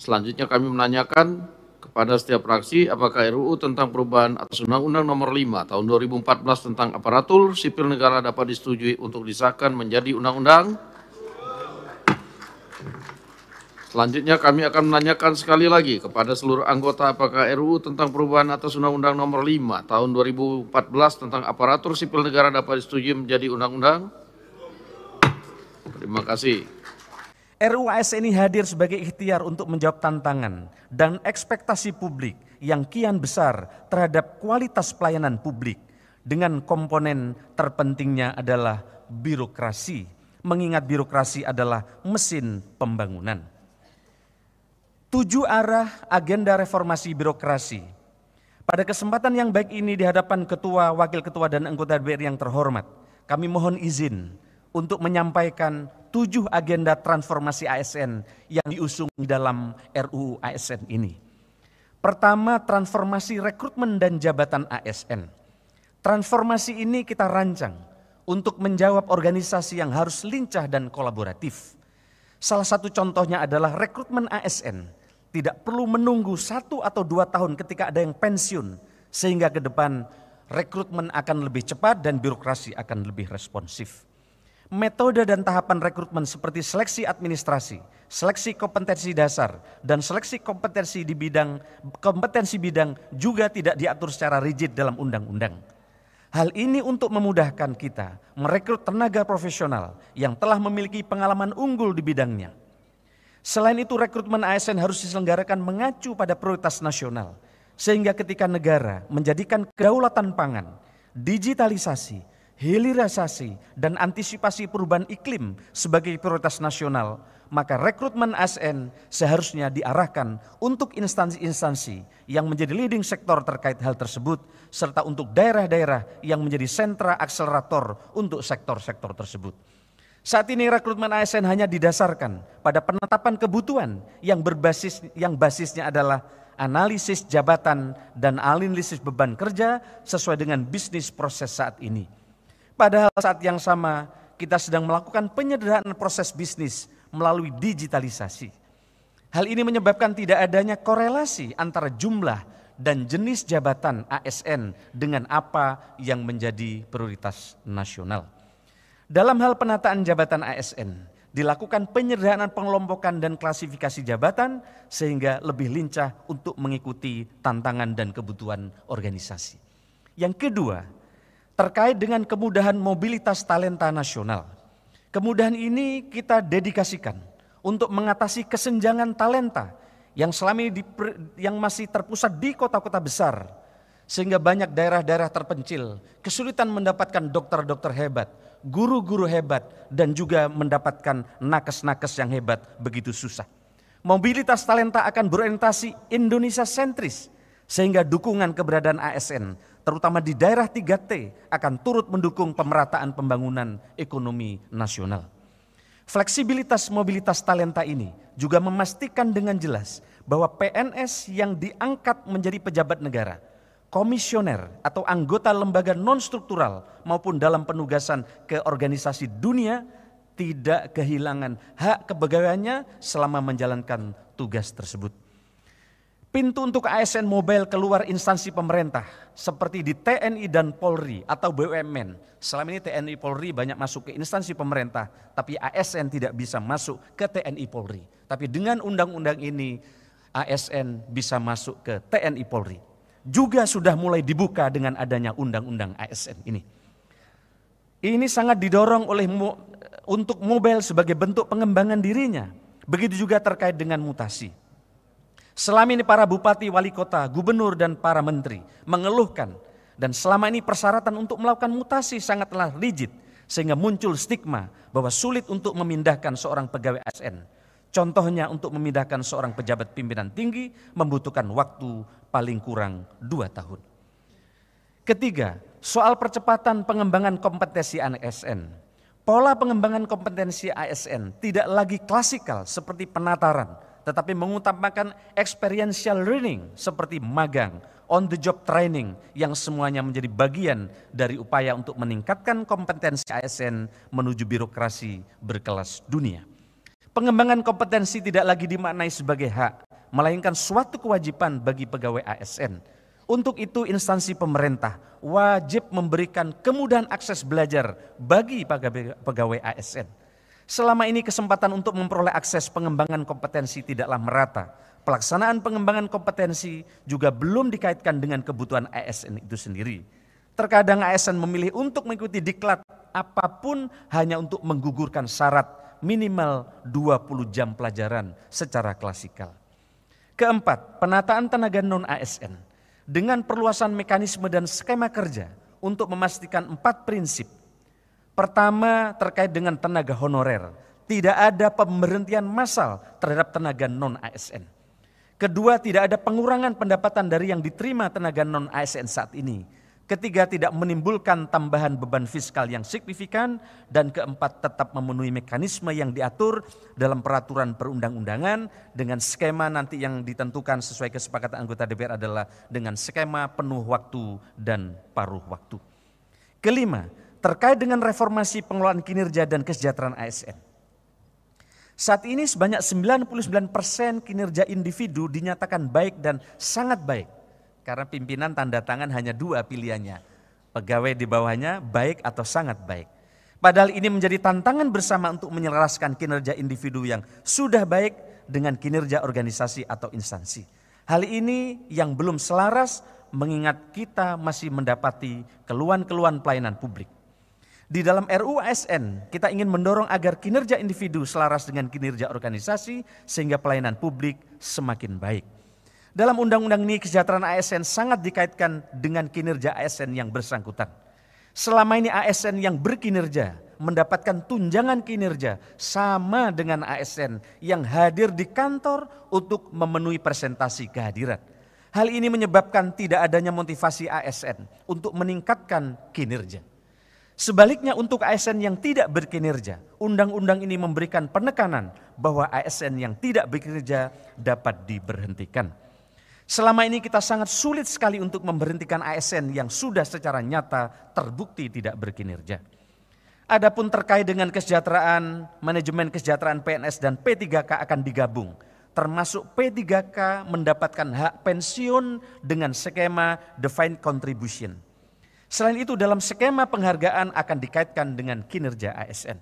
Selanjutnya kami menanyakan kepada setiap fraksi apakah RUU tentang perubahan atas Undang-Undang Nomor 5 Tahun 2014 tentang aparatur sipil negara dapat disetujui untuk disahkan menjadi undang-undang. Selanjutnya kami akan menanyakan sekali lagi kepada seluruh anggota apakah RUU tentang perubahan atas Undang-Undang Nomor 5 Tahun 2014 tentang aparatur sipil negara dapat disetujui menjadi undang-undang. Terima kasih. RUU ASN ini hadir sebagai ikhtiar untuk menjawab tantangan dan ekspektasi publik yang kian besar terhadap kualitas pelayanan publik dengan komponen terpentingnya adalah birokrasi, mengingat birokrasi adalah mesin pembangunan. 7 arah agenda reformasi birokrasi. Pada kesempatan yang baik ini di hadapan Ketua, Wakil Ketua, dan anggota DPR yang terhormat, kami mohon izin untuk menyampaikan 7 agenda transformasi ASN yang diusung dalam RUU ASN ini. Pertama, transformasi rekrutmen dan jabatan ASN. Transformasi ini kita rancang untuk menjawab organisasi yang harus lincah dan kolaboratif. Salah satu contohnya adalah rekrutmen ASN. Tidak perlu menunggu 1 atau 2 tahun ketika ada yang pensiun, sehingga ke depan rekrutmen akan lebih cepat dan birokrasi akan lebih responsif. Metode dan tahapan rekrutmen seperti seleksi administrasi, seleksi kompetensi dasar, dan seleksi kompetensi bidang juga tidak diatur secara rigid dalam undang-undang. Hal ini untuk memudahkan kita merekrut tenaga profesional yang telah memiliki pengalaman unggul di bidangnya. Selain itu, rekrutmen ASN harus diselenggarakan mengacu pada prioritas nasional, sehingga ketika negara menjadikan kedaulatan pangan, digitalisasi, hilirisasi, dan antisipasi perubahan iklim sebagai prioritas nasional, maka rekrutmen ASN seharusnya diarahkan untuk instansi-instansi yang menjadi leading sektor terkait hal tersebut, serta untuk daerah-daerah yang menjadi sentra akselerator untuk sektor-sektor tersebut. Saat ini rekrutmen ASN hanya didasarkan pada penetapan kebutuhan yang basisnya adalah analisis jabatan dan analisis beban kerja sesuai dengan bisnis proses saat ini. Padahal saat yang sama kita sedang melakukan penyederhanaan proses bisnis melalui digitalisasi. Hal ini menyebabkan tidak adanya korelasi antara jumlah dan jenis jabatan ASN dengan apa yang menjadi prioritas nasional. Dalam hal penataan jabatan ASN, dilakukan penyederhanaan pengelompokan dan klasifikasi jabatan sehingga lebih lincah untuk mengikuti tantangan dan kebutuhan organisasi. Yang kedua, terkait dengan kemudahan mobilitas talenta nasional. Kemudahan ini kita dedikasikan untuk mengatasi kesenjangan talenta yang selama ini yang masih terpusat di kota-kota besar, sehingga banyak daerah-daerah terpencil kesulitan mendapatkan dokter-dokter hebat, guru-guru hebat, dan juga mendapatkan nakes-nakes yang hebat begitu susah. Mobilitas talenta akan berorientasi Indonesia sentris, sehingga dukungan keberadaan ASN terutama di daerah 3T akan turut mendukung pemerataan pembangunan ekonomi nasional. Fleksibilitas mobilitas talenta ini juga memastikan dengan jelas bahwa PNS yang diangkat menjadi pejabat negara, komisioner atau anggota lembaga non-struktural maupun dalam penugasan ke organisasi dunia tidak kehilangan hak kepegawaiannya selama menjalankan tugas tersebut. Pintu untuk ASN mobile keluar instansi pemerintah seperti di TNI dan Polri atau BUMN. Selama ini TNI Polri banyak masuk ke instansi pemerintah, tapi ASN tidak bisa masuk ke TNI Polri. Tapi dengan undang-undang ini ASN bisa masuk ke TNI Polri. Juga sudah mulai dibuka dengan adanya undang-undang ASN ini. Ini sangat didorong oleh untuk mobile sebagai bentuk pengembangan dirinya. Begitu juga terkait dengan mutasi. Selama ini para bupati, wali kota, gubernur, dan para menteri mengeluhkan dan selama ini persyaratan untuk melakukan mutasi sangatlah rigid sehingga muncul stigma bahwa sulit untuk memindahkan seorang pegawai ASN. Contohnya untuk memindahkan seorang pejabat pimpinan tinggi membutuhkan waktu paling kurang 2 tahun. Ketiga, soal percepatan pengembangan kompetensi ASN. Pola pengembangan kompetensi ASN tidak lagi klasikal seperti penataran, tetapi mengutamakan experiential learning seperti magang, on the job training yang semuanya menjadi bagian dari upaya untuk meningkatkan kompetensi ASN menuju birokrasi berkelas dunia. Pengembangan kompetensi tidak lagi dimaknai sebagai hak, melainkan suatu kewajiban bagi pegawai ASN. Untuk itu instansi pemerintah wajib memberikan kemudahan akses belajar bagi pegawai ASN. Selama ini kesempatan untuk memperoleh akses pengembangan kompetensi tidaklah merata. Pelaksanaan pengembangan kompetensi juga belum dikaitkan dengan kebutuhan ASN itu sendiri. Terkadang ASN memilih untuk mengikuti diklat apapun hanya untuk menggugurkan syarat minimal 20 jam pelajaran secara klasikal. Keempat, penataan tenaga non-ASN. Dengan perluasan mekanisme dan skema kerja untuk memastikan 4 prinsip. Pertama, terkait dengan tenaga honorer. Tidak ada pemberhentian massal terhadap tenaga non-ASN. Kedua, tidak ada pengurangan pendapatan dari yang diterima tenaga non-ASN saat ini. Ketiga, tidak menimbulkan tambahan beban fiskal yang signifikan. Dan keempat, tetap memenuhi mekanisme yang diatur dalam peraturan perundang-undangan dengan skema nanti yang ditentukan sesuai kesepakatan anggota DPR adalah dengan skema penuh waktu dan paruh waktu. Kelima, terkait dengan reformasi pengelolaan kinerja dan kesejahteraan ASN. Saat ini sebanyak 99% kinerja individu dinyatakan baik dan sangat baik. Karena pimpinan tanda tangan hanya 2 pilihannya. Pegawai di bawahnya baik atau sangat baik. Padahal ini menjadi tantangan bersama untuk menyelaraskan kinerja individu yang sudah baik dengan kinerja organisasi atau instansi. Hal ini yang belum selaras mengingat kita masih mendapati keluhan-keluhan pelayanan publik. Di dalam RUU ASN kita ingin mendorong agar kinerja individu selaras dengan kinerja organisasi sehingga pelayanan publik semakin baik. Dalam undang-undang ini kesejahteraan ASN sangat dikaitkan dengan kinerja ASN yang bersangkutan. Selama ini ASN yang berkinerja mendapatkan tunjangan kinerja sama dengan ASN yang hadir di kantor untuk memenuhi presentasi kehadiran. Hal ini menyebabkan tidak adanya motivasi ASN untuk meningkatkan kinerja. Sebaliknya untuk ASN yang tidak berkinerja, undang-undang ini memberikan penekanan bahwa ASN yang tidak bekerja dapat diberhentikan. Selama ini kita sangat sulit sekali untuk memberhentikan ASN yang sudah secara nyata terbukti tidak berkinerja. Adapun terkait dengan kesejahteraan, manajemen kesejahteraan PNS dan P3K akan digabung. Termasuk P3K mendapatkan hak pensiun dengan skema defined contribution. Selain itu dalam skema penghargaan akan dikaitkan dengan kinerja ASN.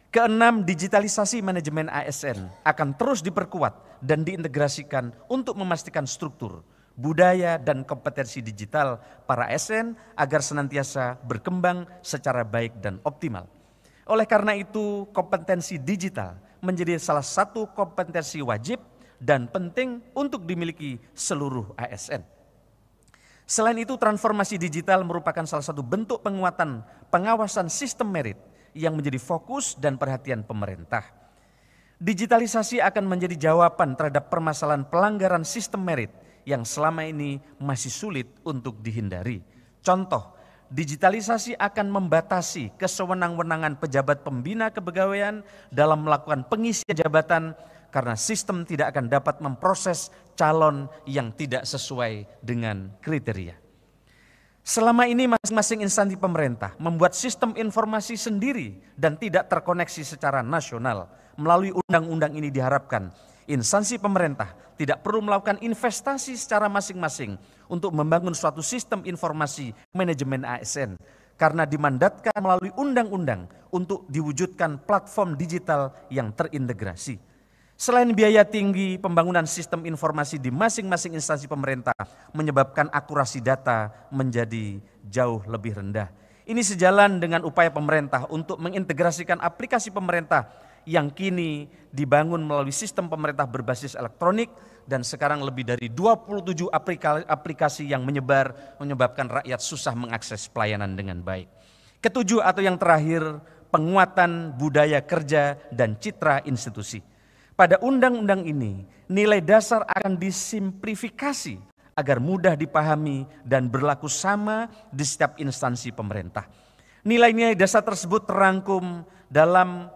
Keenam, digitalisasi manajemen ASN akan terus diperkuat dan diintegrasikan untuk memastikan struktur, budaya dan kompetensi digital para ASN agar senantiasa berkembang secara baik dan optimal. Oleh karena itu, kompetensi digital menjadi salah satu kompetensi wajib dan penting untuk dimiliki seluruh ASN. Selain itu, transformasi digital merupakan salah satu bentuk penguatan pengawasan sistem merit yang menjadi fokus dan perhatian pemerintah. Digitalisasi akan menjadi jawaban terhadap permasalahan pelanggaran sistem merit yang selama ini masih sulit untuk dihindari. Contoh, digitalisasi akan membatasi kesewenang-wenangan pejabat pembina kepegawaian dalam melakukan pengisian jabatan karena sistem tidak akan dapat memproses calon yang tidak sesuai dengan kriteria. Selama ini masing-masing instansi pemerintah membuat sistem informasi sendiri dan tidak terkoneksi secara nasional. Melalui undang-undang ini diharapkan instansi pemerintah tidak perlu melakukan investasi secara masing-masing untuk membangun suatu sistem informasi manajemen ASN. Karena dimandatkan melalui undang-undang untuk diwujudkan platform digital yang terintegrasi. Selain biaya tinggi, pembangunan sistem informasi di masing-masing instansi pemerintah menyebabkan akurasi data menjadi jauh lebih rendah. Ini sejalan dengan upaya pemerintah untuk mengintegrasikan aplikasi pemerintah yang kini dibangun melalui sistem pemerintah berbasis elektronik dan sekarang lebih dari 27 aplikasi yang menyebabkan rakyat susah mengakses pelayanan dengan baik. Ketujuh atau yang terakhir, penguatan budaya kerja dan citra institusi. Pada undang-undang ini, nilai dasar akan disimplifikasi agar mudah dipahami dan berlaku sama di setiap instansi pemerintah. Nilai-nilai dasar tersebut terangkum dalam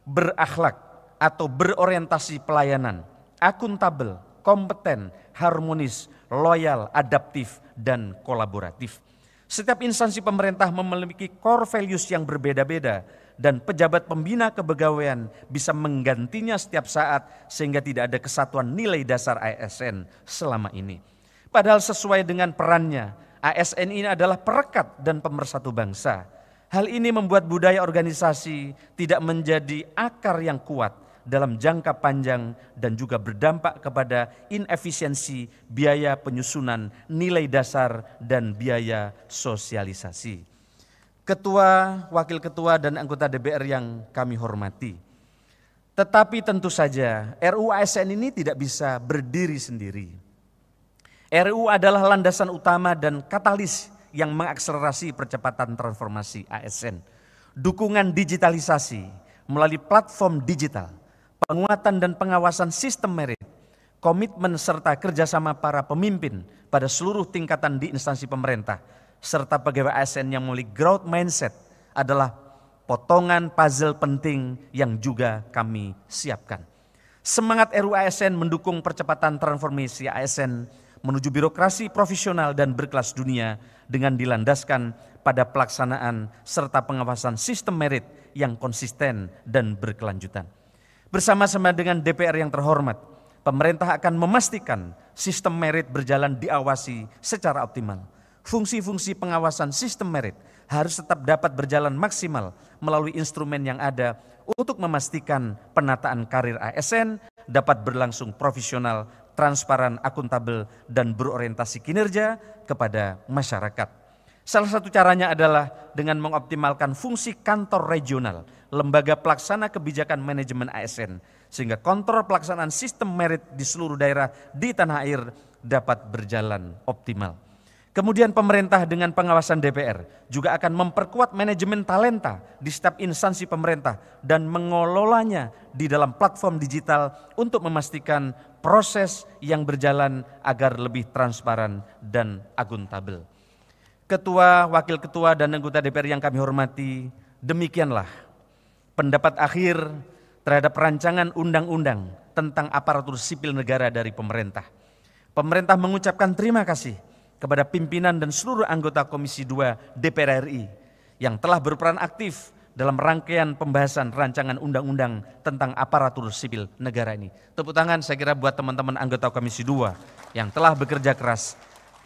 berakhlak atau berorientasi pelayanan, akuntabel, kompeten, harmonis, loyal, adaptif, dan kolaboratif. Setiap instansi pemerintah memiliki core values yang berbeda-beda dan pejabat pembina kepegawaian bisa menggantinya setiap saat sehingga tidak ada kesatuan nilai dasar ASN selama ini. Padahal sesuai dengan perannya, ASN ini adalah perekat dan pemersatu bangsa. Hal ini membuat budaya organisasi tidak menjadi akar yang kuat dalam jangka panjang dan juga berdampak kepada inefisiensi biaya penyusunan nilai dasar dan biaya sosialisasi. Ketua, wakil ketua dan anggota DPR yang kami hormati. Tetapi tentu saja RUU ASN ini tidak bisa berdiri sendiri. RUU adalah landasan utama dan katalis yang mengakselerasi percepatan transformasi ASN. Dukungan digitalisasi melalui platform digital, penguatan dan pengawasan sistem merit, komitmen serta kerjasama para pemimpin pada seluruh tingkatan di instansi pemerintah, serta pegawai ASN yang memiliki growth mindset adalah potongan puzzle penting yang juga kami siapkan. Semangat RUU ASN mendukung percepatan transformasi ASN menuju birokrasi profesional dan berkelas dunia dengan dilandaskan pada pelaksanaan serta pengawasan sistem merit yang konsisten dan berkelanjutan. Bersama-sama dengan DPR yang terhormat, pemerintah akan memastikan sistem merit berjalan diawasi secara optimal. Fungsi-fungsi pengawasan sistem merit harus tetap dapat berjalan maksimal melalui instrumen yang ada untuk memastikan penataan karir ASN dapat berlangsung profesional, transparan, akuntabel, dan berorientasi kinerja kepada masyarakat. Salah satu caranya adalah dengan mengoptimalkan fungsi kantor regional, lembaga pelaksana kebijakan manajemen ASN, sehingga kontrol pelaksanaan sistem merit di seluruh daerah di tanah air dapat berjalan optimal. Kemudian pemerintah dengan pengawasan DPR juga akan memperkuat manajemen talenta di setiap instansi pemerintah dan mengelolanya di dalam platform digital untuk memastikan proses yang berjalan agar lebih transparan dan akuntabel. Ketua, wakil ketua, dan anggota DPR yang kami hormati, demikianlah pendapat akhir terhadap rancangan undang-undang tentang aparatur sipil negara dari pemerintah. Pemerintah mengucapkan terima kasih kepada pimpinan dan seluruh anggota Komisi 2 DPR RI yang telah berperan aktif dalam rangkaian pembahasan rancangan undang-undang tentang aparatur sipil negara ini. Tepuk tangan saya kira buat teman-teman anggota Komisi 2 yang telah bekerja keras.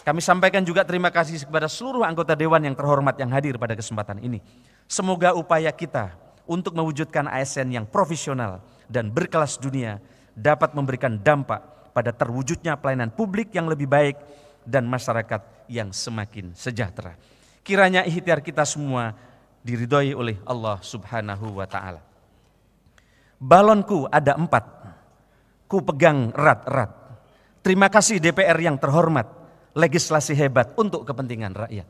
Kami sampaikan juga terima kasih kepada seluruh anggota Dewan yang terhormat yang hadir pada kesempatan ini. Semoga upaya kita untuk mewujudkan ASN yang profesional dan berkelas dunia dapat memberikan dampak pada terwujudnya pelayanan publik yang lebih baik dan masyarakat yang semakin sejahtera. Kiranya ikhtiar kita semua diridhoi oleh Allah Subhanahu wa ta'ala. Balonku ada 4, ku pegang erat-erat. Terima kasih DPR yang terhormat, legislasi hebat untuk kepentingan rakyat.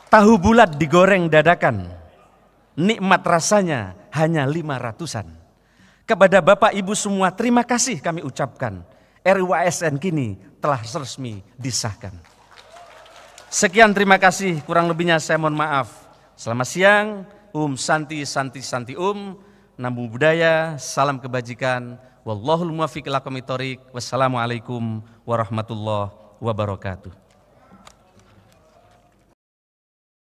Tahu bulat digoreng dadakan, nikmat rasanya hanya 500-an. Kepada Bapak Ibu semua terima kasih kami ucapkan. RUU ASN kini telah resmi disahkan. Sekian terima kasih, kurang lebihnya saya mohon maaf. Selamat siang, Santi Santi Santi Namo Buddhaya, salam kebajikan. Wallahul muwaffiq ila aqwamit thoriq. Wassalamualaikum warahmatullahi wabarakatuh.